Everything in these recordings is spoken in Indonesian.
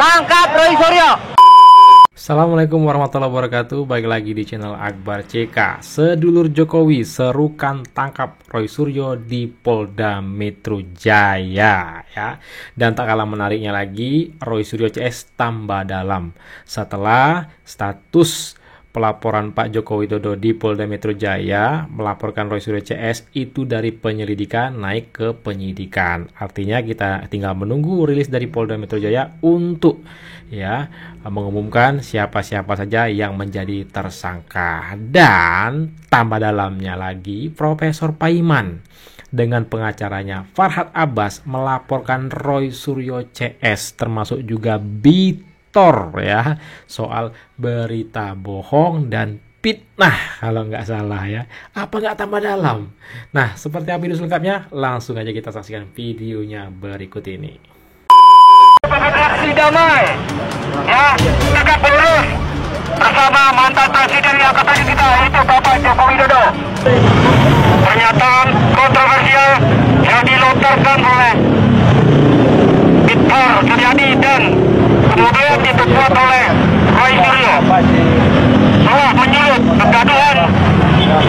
Tangkap Roy Suryo. Assalamualaikum warahmatullahi wabarakatuh. Baik lagi di channel Akbar CK. Sedulur Jokowi serukan tangkap Roy Suryo di Polda Metro Jaya ya. Dan tak kalah menariknya lagi, Roy Suryo CS tambah dalam setelah status pelaporan Pak Joko Widodo di Polda Metro Jaya melaporkan Roy Suryo CS itu dari penyelidikan naik ke penyidikan. Artinya kita tinggal menunggu rilis dari Polda Metro Jaya untuk ya mengumumkan siapa-siapa saja yang menjadi tersangka. Dan tambah dalamnya lagi, Profesor Paiman dengan pengacaranya Farhad Abbas melaporkan Roy Suryo CS termasuk juga ya soal berita bohong dan fitnah kalau nggak salah ya. Apa nggak tambah dalam? Nah, seperti apa video selengkapnya? Langsung aja kita saksikan videonya berikut ini. Aksi damai ya, tegak lurus bersama mantan presiden yang kata kita yaitu Bapak Joko Widodo. Pernyataan kontroversial yang dilontarkan oleh Victor Suryadi dan kemudian diperkuat oleh Roy Suryo telah menyulut kegaduhan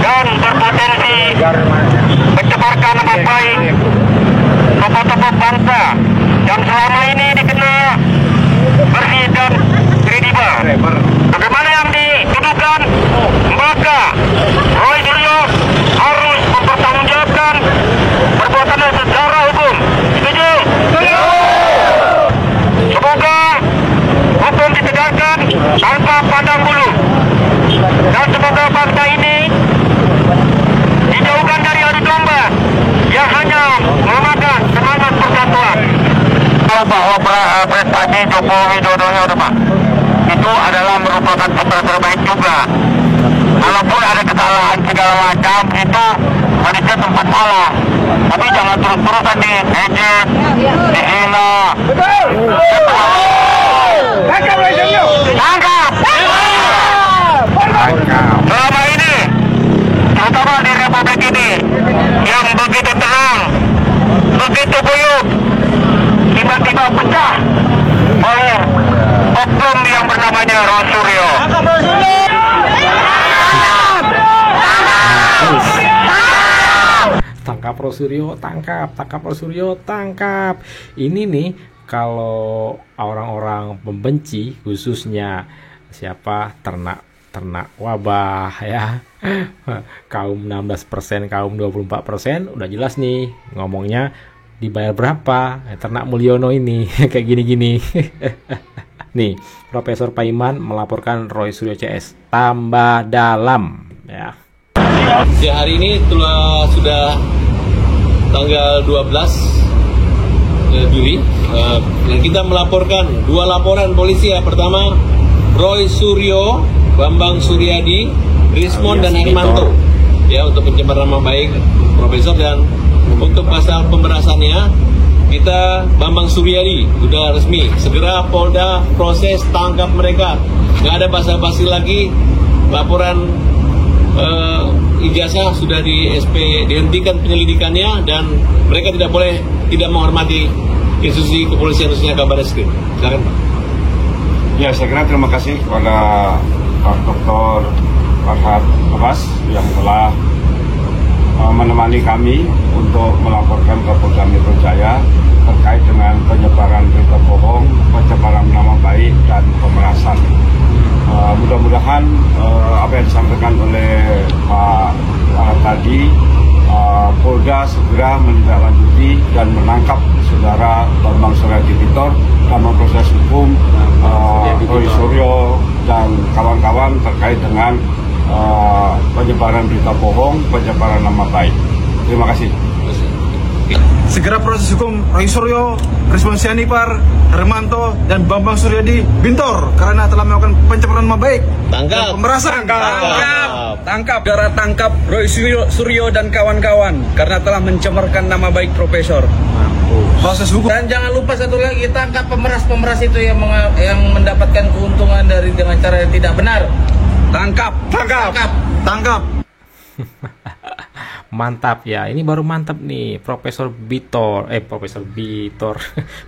dan berpotensi mencemarkan nama baik tokoh-tokoh bangsa yang selama ini dikenal bersih dan kredibel. Bagaimana yang dituduhkan, maka Roy Suryo harus mempertanggungjawabkan perbuatannya secara hukum. Setuju? Semoga hukum ditegakkan tanpa pandang bulu, dan semoga bangsa ini dijauhkan dari adu domba yang hanya memakan semangat persatuan. Bahwa prestasi Joko Widodo itu adalah merupakan putra terbaik juga. Walaupun ada kesalahan segala macam, itu manusia tempat salah, tapi jangan terus-terusan diejek, dihina. Tangkap! Selama ini, terutama di Republik ini yang begitu tenang, begitu guyup, tiba-tiba pecah oleh oknum yang bernamanya Roy Suryo. Tangkap Roy Suryo, tangkap Roy Suryo, tangkap. Ini nih kalau orang-orang pembenci, khususnya siapa ternak wabah ya, kaum 16%, kaum 24%, udah jelas nih ngomongnya dibayar berapa ternak Mulyono ini kayak gini-gini. Nih, Profesor Paiman melaporkan Roy Suryo CS tambah dalam ya. Ya, hari ini sudah tanggal 12 Juli dan kita melaporkan dua laporan polisi ya. Pertama, Roy Suryo, Bambang Suryadi, Rismon dan Herimanto ya, untuk pencemaran nama baik Profesor. Dan untuk pasal pemberasannya kita Bambang Suryadi sudah resmi, segera Polda proses tangkap mereka, nggak ada basa-basi lagi. Laporan ijazah sudah di SP, dihentikan penyelidikannya, dan mereka tidak menghormati institusi kepolisian, khususnya Kabar Eskrim. Silakan Pak. Ya, saya kira terima kasih kepada Pak Dr. Farhad Abbas yang telah menemani kami untuk melaporkan ke Polda Metro Jaya terkait dengan penyebaran berita bohong, pencemaran nama baik, dan pemerasan. Mudah-mudahan apa yang disampaikan oleh Pak Farhad tadi, Polda segera menindaklanjuti dan menangkap saudara Bambang Suryadi dan memproses hukum Roy Suryo dan kawan-kawan terkait dengan penyebaran berita bohong, penyebaran nama baik. Terima kasih. Segera proses hukum Roy Suryo, Rismon Sianipar, Herimanto, dan Bambang Suryadi Bintor karena telah melakukan pencemaran nama baik. Tangkap. Pemerasan. Tangkap. Segera tangkap Roy Suryo dan kawan-kawan karena telah mencemarkan nama baik Profesor. Proses hukum. Dan jangan lupa satu lagi, tangkap pemeras itu yang mendapatkan keuntungan dengan cara yang tidak benar. Tangkap. Mantap ya, ini baru mantap nih Profesor Bitor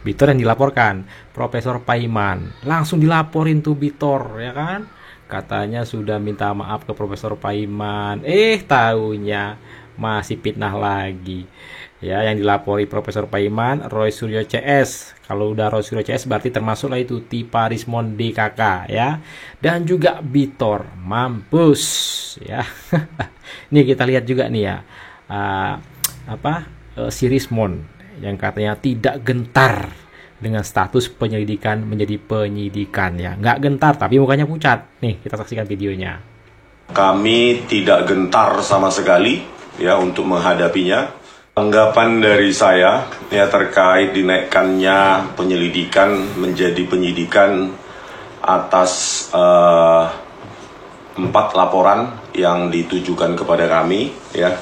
Bitor yang dilaporkan, Profesor Paiman langsung dilaporin tuh Bitor ya kan, katanya sudah minta maaf ke Profesor Paiman, taunya masih fitnah lagi ya. Yang dilapori Profesor Paiman Roy Suryo CS. Kalau udah Roy Suryo CS berarti termasuklah itu Tipa Rismon DKK ya, dan juga Bitor mampus ya. Nih kita lihat juga nih ya, si Rismon yang katanya tidak gentar dengan status penyelidikan menjadi penyidikan ya, nggak gentar tapi mukanya pucat. Nih kita saksikan videonya. Kami tidak gentar sama sekali ya untuk menghadapinya. Anggapan dari saya ya terkait dinaikkannya penyelidikan menjadi penyidikan atas 4 laporan yang ditujukan kepada kami ya.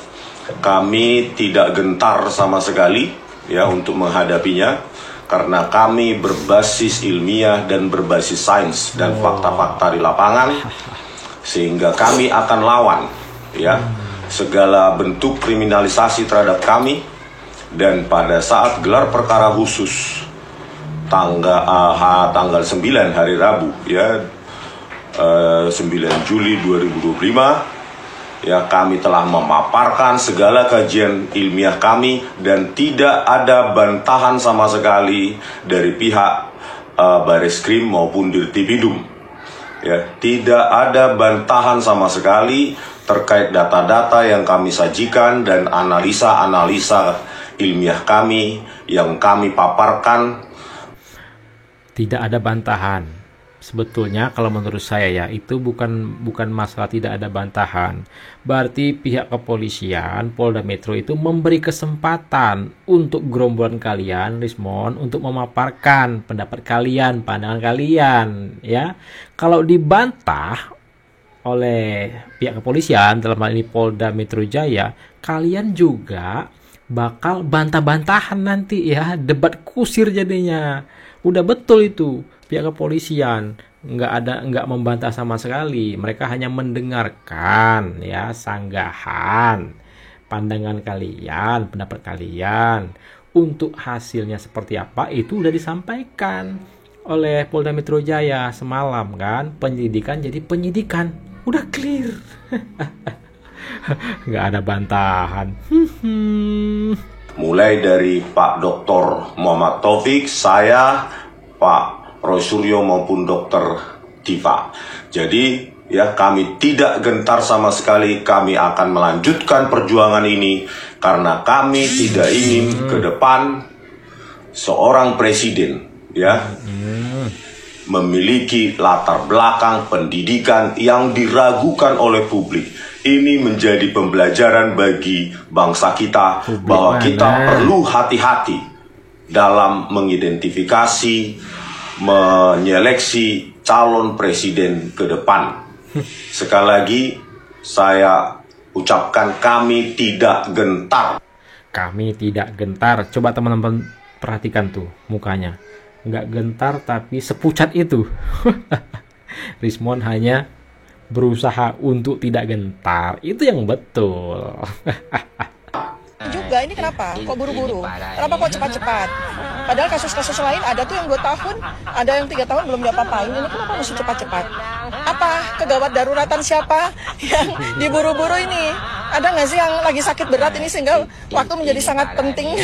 Kami tidak gentar sama sekali ya untuk menghadapinya, karena kami berbasis ilmiah dan berbasis sains dan fakta-fakta di lapangan, sehingga kami akan lawan ya segala bentuk kriminalisasi terhadap kami. Dan pada saat gelar perkara khusus tanggal 9 hari Rabu ya, 9 Juli 2025 ya, kami telah memaparkan segala kajian ilmiah kami dan tidak ada bantahan sama sekali dari pihak Bareskrim maupun Dirtipidum ya. Tidak ada bantahan sama sekali terkait data-data yang kami sajikan dan analisa-analisa ilmiah kami yang kami paparkan. Tidak ada bantahan. Sebetulnya kalau menurut saya ya, itu bukan masalah tidak ada bantahan. Berarti pihak kepolisian Polda Metro itu memberi kesempatan untuk gerombolan kalian, Rismon, untuk memaparkan pendapat kalian, pandangan kalian ya. Kalau dibantah oleh pihak kepolisian, dalam hal ini Polda Metro Jaya, kalian juga bakal bantah-bantahan nanti ya, debat kusir jadinya. Udah betul itu, pihak kepolisian nggak membantah sama sekali, mereka hanya mendengarkan ya sanggahan, pandangan kalian, pendapat kalian. Untuk hasilnya seperti apa itu udah disampaikan oleh Polda Metro Jaya semalam kan, penyelidikan jadi penyidikan. Udah clear. Nggak ada bantahan. Mulai dari Pak Dr. Muhammad Taufik, saya, Pak Roy Suryo maupun Dr. Tifa. Jadi ya, kami tidak gentar sama sekali. Kami akan melanjutkan perjuangan ini karena kami tidak ingin ke depan seorang presiden ya memiliki latar belakang pendidikan yang diragukan oleh publik. Ini menjadi pembelajaran bagi bangsa kita bahwa kita perlu hati-hati dalam mengidentifikasi, menyeleksi calon presiden ke depan. Sekali lagi saya ucapkan kami tidak gentar. Kami tidak gentar. Coba teman-teman perhatikan tuh mukanya. Nggak gentar tapi sepucat itu. Rismon hanya berusaha untuk tidak gentar. Itu yang betul. Juga ini kenapa? Kok buru-buru? Kenapa kok cepat-cepat? Padahal kasus-kasus lain ada tuh yang 2 tahun, ada yang 3 tahun belum diapa-apain. Ini kenapa mesti cepat-cepat? Apa? Kegawat daruratan siapa yang diburu-buru ini? Ada nggak sih yang lagi sakit berat ini sehingga waktu menjadi sangat penting?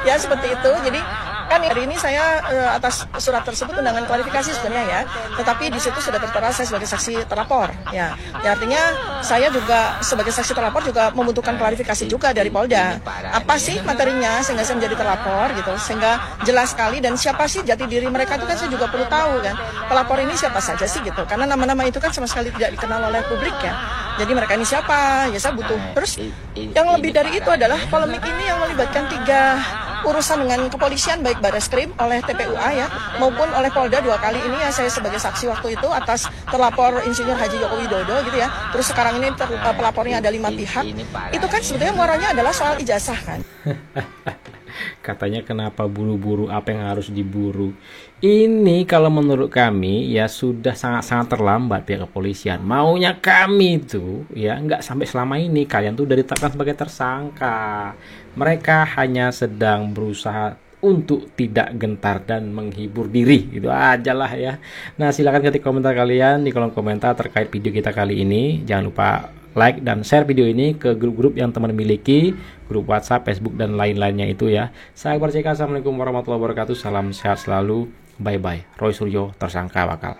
Ya seperti itu. Jadi kan hari ini saya atas surat tersebut undangan klarifikasi sebenarnya ya, tetapi di situ sudah tertera saya sebagai saksi terlapor ya. Artinya saya juga sebagai saksi terlapor juga membutuhkan klarifikasi juga dari Polda. Apa sih materinya sehingga saya menjadi terlapor gitu, sehingga jelas sekali, dan siapa sih jati diri mereka itu kan saya juga perlu tahu kan. Pelapor ini siapa saja sih gitu, karena nama-nama itu kan sama sekali tidak dikenal oleh publik ya. Jadi mereka ini siapa? Ya saya butuh. Terus yang lebih dari itu adalah polemik ini yang melibatkan 3 urusan dengan kepolisian, baik Bareskrim oleh TPUA ya maupun oleh Polda 2 kali ini ya, saya sebagai saksi waktu itu atas terlapor Insinyur Haji Joko Widodo gitu ya. Terus sekarang ini pelapornya ada 5 pihak. Itu kan sebetulnya muaranya adalah soal ijazah kan. Katanya kenapa buru-buru, apa yang harus diburu. Ini kalau menurut kami ya sudah sangat-sangat terlambat pihak kepolisian. Maunya kami tuh ya nggak sampai selama ini kalian tuh udah ditetapkan sebagai tersangka. Mereka hanya sedang berusaha untuk tidak gentar dan menghibur diri, gitu aja lah ya. Nah, silahkan ketik komentar kalian di kolom komentar terkait video kita kali ini. Jangan lupa like dan share video ini ke grup-grup yang teman miliki, grup WhatsApp, Facebook, dan lain-lainnya itu ya. Saya Akbar CK, assalamualaikum warahmatullahi wabarakatuh, salam sehat selalu, bye bye. Roy Suryo tersangka bakal.